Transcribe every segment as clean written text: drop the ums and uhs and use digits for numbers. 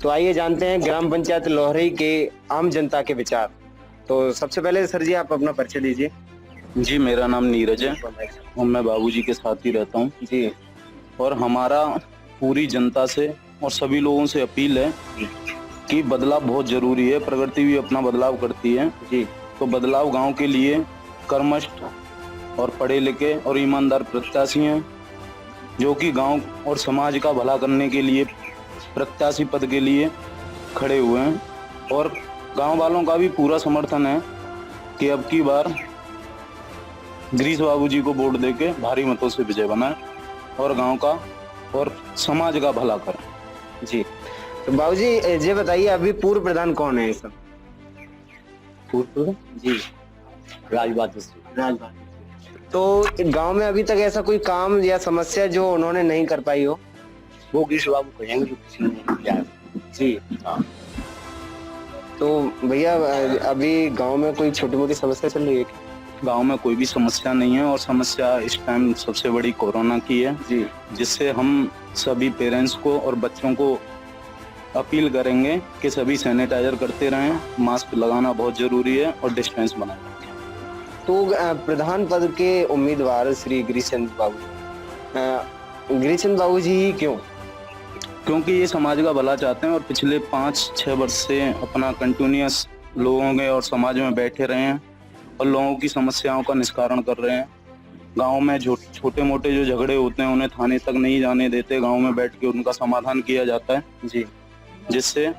तो आइए जानते हैं ग्राम पंचायत लोहरई के आम जनता के विचार। तो सबसे पहले सर जी आप अपना परिचय दीजिए। जी, मेरा नाम नीरज है और मैं बाबूजी के साथ ही रहता हूँ। जी और हमारा पूरी जनता से और सभी लोगों से अपील है कि बदलाव बहुत जरूरी है। प्रकृति भी अपना बदलाव करती है। जी तो बदलाव गांव के लिए कर्मठ और पढ़े लिखे और ईमानदार प्रत्याशी हैं, जो कि गांव और समाज का भला करने के लिए प्रत्याशी पद के लिए खड़े हुए हैं। और गांव वालों का भी पूरा समर्थन है कि अब की बार गिरीश बाबूजी को वोट देके भारी मतों से विजय बनाए और गांव का और समाज का भला करें। जी तो बाबूजी ये बताइए अभी पूर्व प्रधान कौन है इस सब? पूर्व जी राजबाद तो गांव में अभी तक ऐसा कोई काम या समस्या जो उन्होंने नहीं कर पाई हो? वो गिरीश बाबू कहेंगे जो किसी ने नहीं किया है। जी हाँ। तो भैया अभी गांव में कोई छोटी मोटी समस्या चल रही है क्या? गांव में कोई भी समस्या नहीं है और समस्या इस टाइम सबसे बड़ी कोरोना की है, जी जिससे हम सभी पेरेंट्स को और बच्चों को अपील करेंगे कि सभी सैनिटाइजर करते रहें, मास्क लगाना बहुत जरूरी है और डिस्टेंस बनाए रखें। तो प्रधान पद के उम्मीदवार श्री गिरीशचंद्र बाबू, गिरीशचंद्र बाबू जी ही क्यों? क्योंकि ये समाज का भला चाहते हैं और पिछले 5-6 वर्ष से अपना कंटिन्यूअस लोगों के और समाज में बैठे रहे हैं और लोगों की समस्याओं का निस्तारण कर रहे हैं। गांव में जो छोटे मोटे जो झगड़े होते हैं उन्हें थाने तक नहीं जाने देते, गांव में बैठ के उनका समाधान किया जाता है। जी जिससे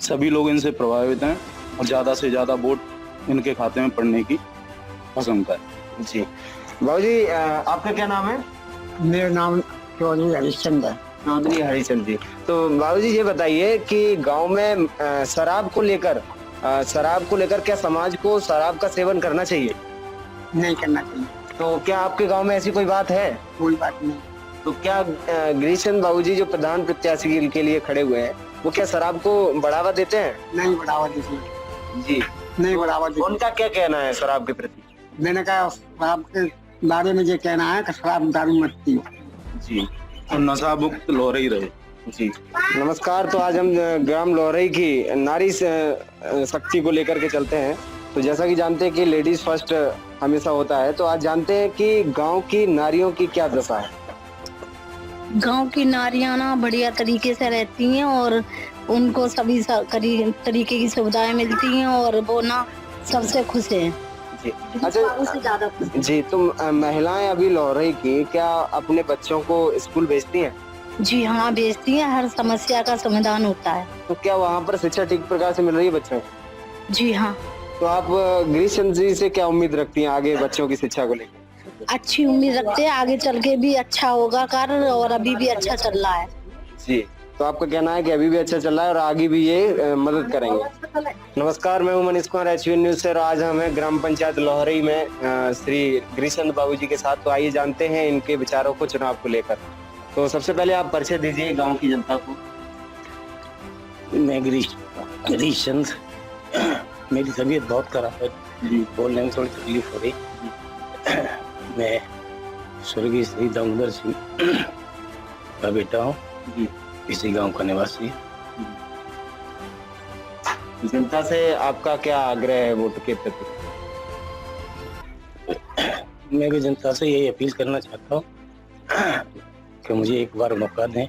सभी लोग इनसे प्रभावित हैं और ज्यादा से ज्यादा वोट इनके खाते में पड़ने की आशंका है। जी बाबूजी आपका क्या नाम है? मेरा नाम चौधरी हरिश्चंद्र है। चौधरी हरिचंद जी। तो बाबूजी ये बताइए कि गांव में शराब को लेकर क्या समाज को शराब का सेवन करना चाहिए? नहीं करना चाहिए। तो क्या आपके गांव में ऐसी कोई बात है? कोई बात नहीं। तो क्या गिरीशचंद्र बाबूजी जो प्रधान प्रत्याशी के लिए खड़े हुए हैं वो क्या शराब को बढ़ावा देते हैं? नहीं बढ़ावा देती। जी नहीं बढ़ावा देती। उनका क्या कहना है शराब के प्रति? मैंने कहा शराब के बारे में ये कहना है कि शराब दारू मत पियो। जी और नशा मुक्त लोहरई रहे। जी नमस्कार। तो आज हम ग्राम लोहरई की नारी शक्ति को लेकर के चलते हैं। तो जैसा कि जानते हैं कि लेडीज फर्स्ट हमेशा होता है, तो आज जानते हैं कि गांव की नारियों की क्या दशा है। गांव की नारियां ना बढ़िया तरीके से रहती हैं और उनको सभी तरीके की सुविधाएं मिलती हैं और वो ना सबसे खुश हैं। जी उससे ज्यादा खुश हैं। जी तो महिलाएं अभी लोहरई की क्या अपने बच्चों को स्कूल भेजती हैं? जी हाँ, भेजती हैं। हर समस्या का समाधान होता है। तो क्या वहाँ पर शिक्षा ठीक प्रकार से मिल रही है बच्चों को? जी हाँ, तो आप गिरीशचंद्र जी से क्या उम्मीद रखती हैं आगे बच्चों की शिक्षा को लेकर? अच्छी उम्मीद रखते हैं, आगे चल के भी अच्छा होगा कार्य और अभी भी अच्छा चल रहा है। जी तो आपका कहना है कि अभी भी अच्छा चल रहा है और आगे भी ये मदद करेंगे। नमस्कार, मैं हूं मनीष कुमार HUN न्यूज से और आज हम हैं ग्राम पंचायत लोहरई में श्री गिरीशचंद्र बाबू जी के साथ। तो आइए जानते हैं इनके विचारों को चुनाव को लेकर। तो सबसे पहले आप परिचय दीजिए गांव की जनता को। मैं गिरीशचंद्र, मेरी तबीयत बहुत खराब है, बोलने में थोड़ी तकलीफ हो रही। मैं स्वर्गीय श्री दामोदर सिंह का बेटा हूँ, इसी गांव का निवासी। जनता से आपका क्या आग्रह है वोट के प्रति? मैं भी जनता से यही अपील करना चाहता हूँ कि मुझे एक बार मौका दें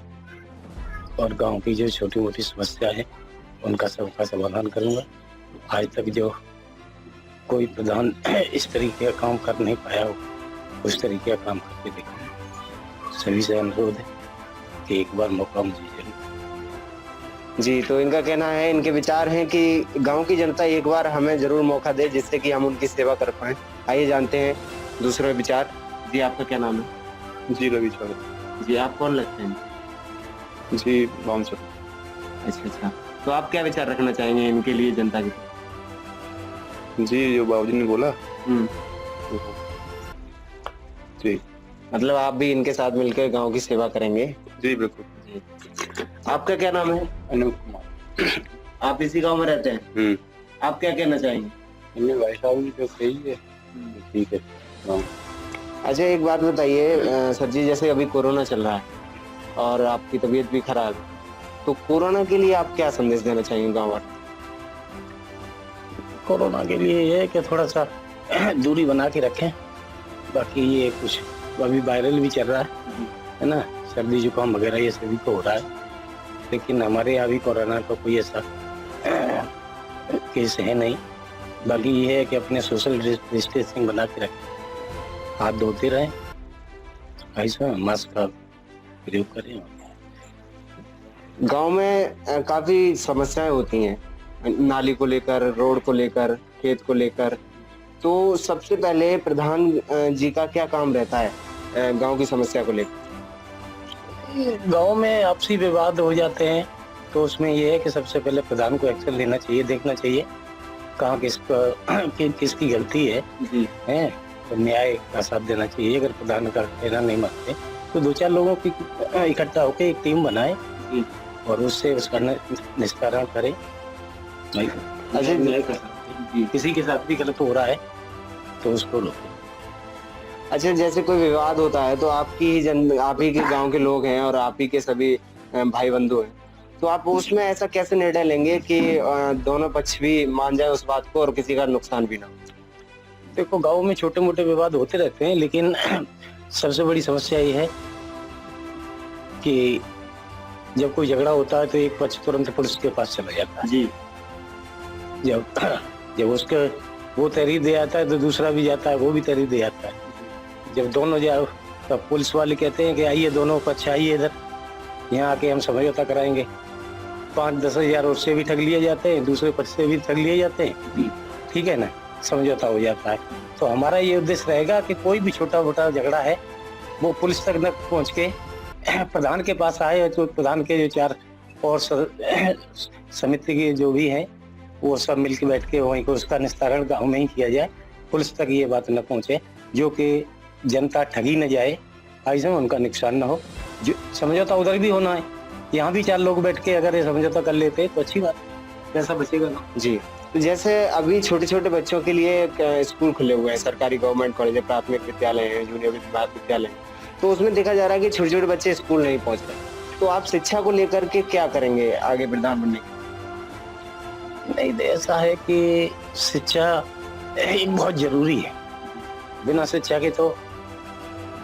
और गांव की जो छोटी मोटी समस्या है उनका सबका समाधान करूंगा। आज तक जो कोई प्रधान इस तरीके का काम कर नहीं पाया हो, उस तरीके का काम करके देखूंगा। सभी से अनुरोध है कि एक बार मौका मुझे जरूर। जी तो इनका कहना है, इनके विचार हैं कि गांव की जनता एक बार हमें जरूर मौका दे जिससे कि हम उनकी सेवा कर पाए। आइए जानते हैं दूसरे विचार। जी आपका क्या नाम है? जी रवि चौधरी। जी आप कौन लगते हैं? जी बाउंसर। अच्छा तो आप क्या विचार रखना चाहेंगे इनके लिए जनता के? जी जो बाबूजी ने बोला जी, मतलब आप भी इनके साथ मिलकर गांव की सेवा करेंगे? जी बिल्कुल। आपका क्या नाम है? अनूप कुमार। आप इसी गांव में रहते हैं? आप क्या कहना चाहेंगे? भाई साहब जो सही है ठीक है। अच्छा एक बात बताइए सर जी, जैसे अभी कोरोना चल रहा है और आपकी तबीयत भी खराब है, तो कोरोना के लिए आप क्या संदेश देना चाहेंगे गाँव वालों? कोरोना के लिए ये है कि थोड़ा सा दूरी बना के रखें। बाकी ये कुछ अभी वायरल भी चल रहा है ना, सर्दी जुकाम वगैरह ये सभी को हो रहा है, लेकिन हमारे यहाँ भी कोरोना का कोई ऐसा केस है नहीं। बाकी ये है कि अपने सोशल डिस्टेंसिंग बना के रखें, हाथ धोते रहें, ऐसा मास्क का प्रयोग करें। गांव में काफी समस्याएं होती हैं, नाली को लेकर, रोड को लेकर, खेत को लेकर। तो सबसे पहले प्रधान जी का क्या काम रहता है गांव की समस्या को लेकर? गांव में आपसी विवाद हो जाते हैं, तो उसमें ये है कि सबसे पहले प्रधान को एक्शन लेना चाहिए, देखना चाहिए कहाँ किसकी गलती है, तो न्याय का साथ देना चाहिए। अगर प्रधान का कहना नहीं मानते तो 2-4 लोगों की इकट्ठा होकर एक टीम बनाए और उससे उसका निस्तारण करें। किसी के साथ भी गलत हो रहा है तो उसको रोको। अच्छा, जैसे कोई विवाद होता है तो आप ही के गांव के लोग हैं और आप ही के सभी भाई बंधु हैं, तो आप उसमें ऐसा कैसे निर्णय लेंगे कि दोनों पक्ष भी मान जाए उस बात को और किसी का नुकसान भी ना हो? देखो, गांव में छोटे मोटे विवाद होते रहते हैं, लेकिन सबसे बड़ी समस्या ये है कि जब कोई झगड़ा होता है तो एक पक्ष तुरंत पुलिस के पास चला जाता है जी। जब उसके वो तहरीर दे आता है तो दूसरा भी जाता है, वो भी तहरीर दे आता है। जब दोनों जाओ तब पुलिस वाले कहते हैं कि आइए दोनों पक्ष आइए इधर, यहाँ आके हम समझौता कराएंगे। 5-10 हज़ार उससे भी ठग लिए जाते हैं, दूसरे पक्ष से भी ठग लिए जाते हैं, ठीक है ना, समझौता हो जाता है। तो हमारा ये उद्देश्य रहेगा कि कोई भी छोटा मोटा झगड़ा है वो पुलिस तक न पहुँच के प्रधान के पास आए, तो प्रधान के जो 4 और समिति के जो भी हैं वो सब मिलकर बैठ के वहीं को उसका निस्तारण गाँव में ही किया जाए, पुलिस तक ये बात न पहुँचे, जो कि जनता ठगी न जाए, ऐसे में उनका नुकसान न हो। जो समझौता उधर भी होना है, यहाँ भी 4 लोग बैठ के अगर ये समझौता कर लेते तो अच्छी बात, पैसा बचेगा ना जी। तो जैसे अभी छोटे छोटे बच्चों के लिए स्कूल खुले हुए हैं, सरकारी गवर्नमेंट कॉलेज, प्राथमिक विद्यालय है, जूनियर विद्यालय, तो उसमें देखा जा रहा है कि छोटे छोटे बच्चे स्कूल नहीं पहुंच रहे। तो आप शिक्षा को लेकर के क्या करेंगे आगे प्रधान बनने के? नहीं, ऐसा है कि शिक्षा एक बहुत जरूरी है, बिना शिक्षा के तो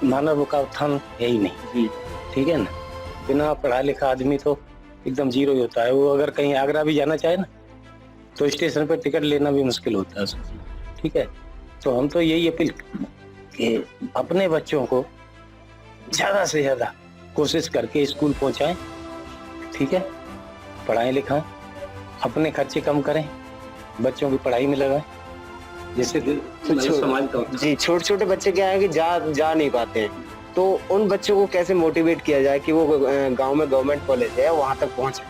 मानव का उत्थान है ही नहीं, ठीक है ना। बिना पढ़ा लिखा आदमी तो एकदम जीरो ही होता है। वो अगर कहीं आगरा भी जाना चाहे ना तो स्टेशन पर टिकट लेना भी मुश्किल होता है, ठीक है। तो हम तो यही अपील कि अपने बच्चों को ज्यादा से ज्यादा कोशिश करके स्कूल पहुंचाएं, ठीक है, पढ़ाएं लिखाएं, अपने खर्चे कम करें, बच्चों की पढ़ाई में लगाएं, जैसे समाज का जी। छोटे छोटे बच्चे क्या है कि जा नहीं पाते हैं, तो उन बच्चों को कैसे मोटिवेट किया जाए कि वो गांव में गवर्नमेंट कॉलेज है वहां तक पहुंचे?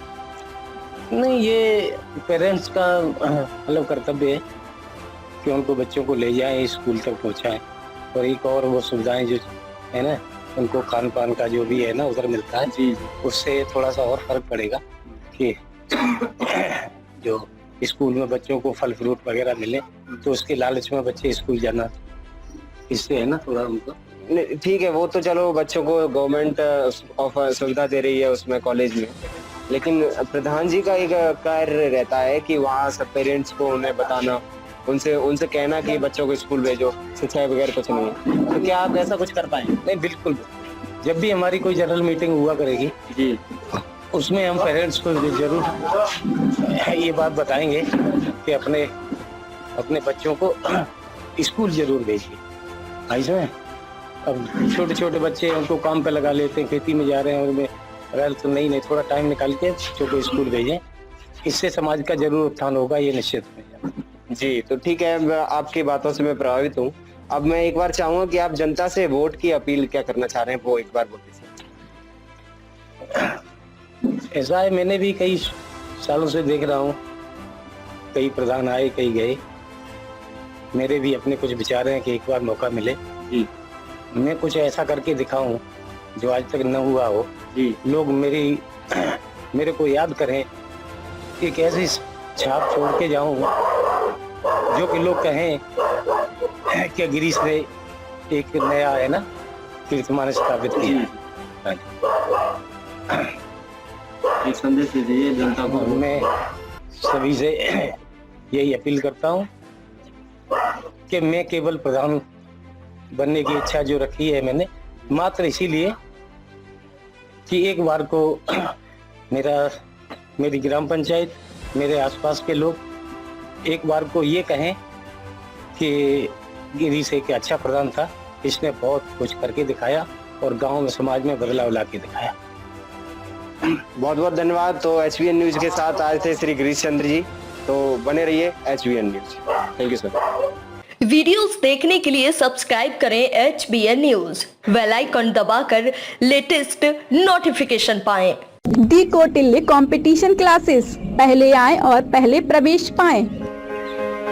नहीं, ये पेरेंट्स का मतलब कर्तव्य है कि उनको बच्चों को ले जाएं, स्कूल तक पहुंचाएं। और एक और वो सुविधाएं जो है ना, उनको खान पान का जो भी है ना उधर मिलता है जी, उससे थोड़ा सा और फर्क पड़ेगा कि जो स्कूल में बच्चों को फल फ्रूट वगैरह मिले, तो उसके लालच में बच्चे स्कूल जाना, इससे है ना थोड़ा उनको। ठीक है, वो तो चलो बच्चों को गवर्नमेंट ऑफर सुविधा दे रही है उसमें कॉलेज में, लेकिन प्रधान जी का एक कार्य रहता है कि वहाँ सब पेरेंट्स को उन्हें बताना, उनसे कहना कि बच्चों को स्कूल भेजो, शिक्षा वगैरह कुछ नहीं है। तो क्या आप ऐसा कुछ कर पाएंगे? नहीं, बिल्कुल। जब भी हमारी कोई जनरल मीटिंग हुआ करेगी जी, उसमें हम पेरेंट्स को जरूर ये बात बताएंगे कि अपने बच्चों को स्कूल जरूर भेजिए। ऐसे अब छोटे छोटे बच्चे उनको काम पे लगा लेते हैं, खेती में जा रहे हैं, उनमें अगर तो नहीं थोड़ा टाइम निकाल के बच्चों को स्कूल भेजें, इससे समाज का जरूर उत्थान होगा, ये निश्चित है जी। तो ठीक है, आपकी बातों से मैं प्रभावित हूँ। अब मैं एक बार चाहूंगा कि आप जनता से वोट की अपील क्या करना चाह रहे हैं, वो एक बार बोलिए। ऐसा है, मैंने भी कई सालों से देख रहा हूँ, कई प्रधान आए कई गए, मेरे भी अपने कुछ विचार हैं कि एक बार मौका मिले जी, मैं कुछ ऐसा करके दिखाऊं जो आज तक न हुआ हो जी। लोग मेरे को याद करें, एक ऐसी छाप छोड़ के जाऊं जो कि लोग कहें कि गिरीश ने एक नया है ना कीर्तिमान स्थापित किया। एक संदेश दीजिए जनता को। मैं सभी से यही अपील करता हूँ कि मैं केवल प्रधान बनने की इच्छा जो रखी है मैंने, मात्र इसीलिए कि एक बार को मेरी ग्राम पंचायत, मेरे आसपास के लोग एक बार को ये कहें कि गिरी से एक अच्छा प्रधान था, इसने बहुत कुछ करके दिखाया और गांव में समाज में बदलाव ला के दिखाया। बहुत बहुत धन्यवाद। तो HBN न्यूज के साथ आज थे श्री गिरीश चंद्र जी, तो बने रहिए HBN news. Thank you sir. Videos देखने के लिए सब्सक्राइब करें HBN न्यूज, बेल आइकन दबाकर लेटेस्ट नोटिफिकेशन पाएं। दी कौटिल्य कंपटीशन क्लासेस, पहले आएं और पहले प्रवेश पाएं।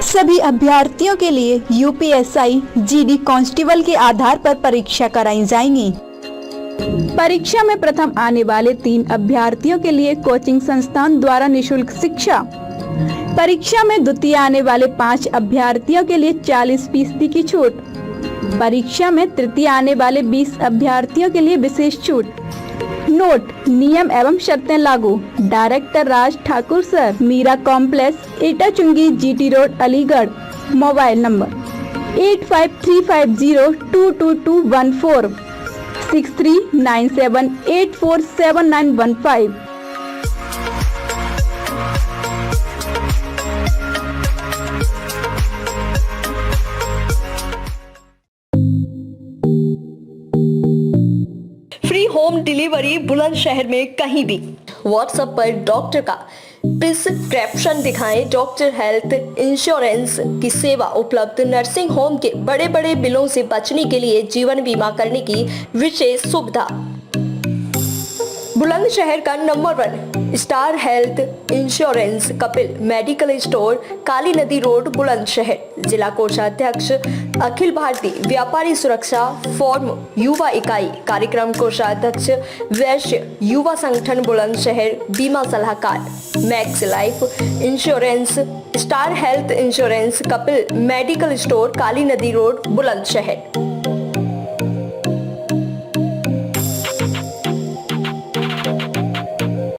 सभी अभ्यर्थियों के लिए UPSI GD कांस्टेबल के आधार पर परीक्षा कराई जाएंगी। परीक्षा में प्रथम आने वाले 3 अभ्यर्थियों के लिए कोचिंग संस्थान द्वारा निशुल्क शिक्षा। परीक्षा में द्वितीय आने वाले 5 अभ्यर्थियों के लिए 40% की छूट। परीक्षा में तृतीय आने वाले 20 अभ्यर्थियों के लिए विशेष छूट। नोट: नियम एवं शर्तें लागू। Director Raj Thakur sir, Meera complex, एटाचुंगी, GT road, Aligarh. Mobile number 8535022214, 6397847915। Free home delivery Bulandshahr में कहीं भी। व्हाट्सएप पर डॉक्टर का प्रिस्क्रिप्शन दिखाएं। डॉक्टर हेल्थ इंश्योरेंस की सेवा उपलब्ध। नर्सिंग होम के बड़े बड़े बिलों से बचने के लिए जीवन बीमा करने की विशेष सुविधा। बुलंदशहर का नंबर 1 star health insurance Kapil medical store, Kali Nadi road, Bulandshahr. जिला कोषाध्यक्ष अखिल भारतीय व्यापारी सुरक्षा फोरम युवा इकाई, कार्यक्रम कोषाध्यक्ष वैश्य युवा संगठन बुलंदशहर। बीमा सलाहकार max life insurance, star health insurance Kapil medical store, Kali Nadi road, Bulandshahr.